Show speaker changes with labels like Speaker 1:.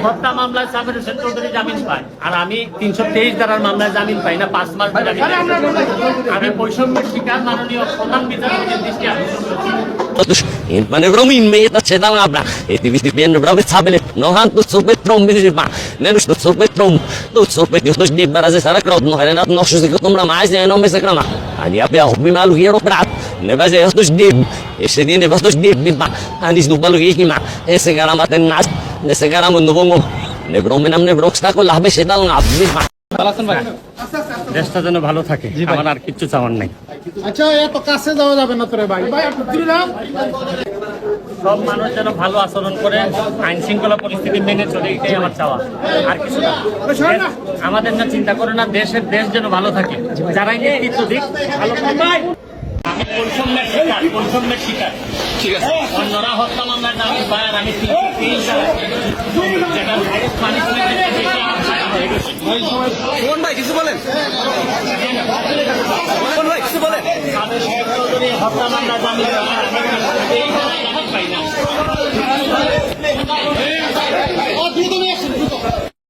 Speaker 1: হত্যা মামলায় সাবির হোসেন চৌধুরী জামিন পায়, আর আমি 323 ধারার মামলায় জামিন পাই না, 5 মাস ধরে আমি বৈষম্যের শিকার মাননীয় প্রধান বিচারপতির দৃষ্টি আকর্ষণ করছি।
Speaker 2: Meine Romin mit der Chedalabra, die wir den Brave Sabele, no hand to so betrom mit dem, nenn du so betrom, du so betrom, du die Baraze Sarakrot, no Helena, no se kutumra mais, no me se krama. Ali ape auch mi malu hier oprat, ne vaze es dus dib, ese din ne vas dus dib bimba, andis du balu ich ma, ese garama ten nas, ese garama no bongo, ne bromenam ne broksta ko lahbe Chedal na bimba.
Speaker 1: দেশটা যেন ভালো থাকে, আমার আর কিচ্ছু চাওয়ার নাই।
Speaker 3: আচ্ছা এত কাছে যাওয়া যাবে না তোরে ভাই, ভাই একটু দূরে যাও।
Speaker 1: সব মানুষ যেন ভালো আচরণ করে, আইন শৃঙ্খলা পরিস্থিতি মেনে চলে, এটাই আমার চাওয়া, আর কিছু না। আমাদের না চিন্তা করে না, দেশ যেন ভালো থাকে, যারাই নেতৃত্ব দিক ভালো থাকে। আমি বৈষম্যের শিকার, ঠিক আছে। অন্যরা হত্যা মামলায় জামিন পায়, আর আমি 323 যেটা
Speaker 4: কোন ভাই কিছু বলেন, কোন ভাই কিছু বলেন।
Speaker 1: হত্যা মামলায় জামিন পাই না।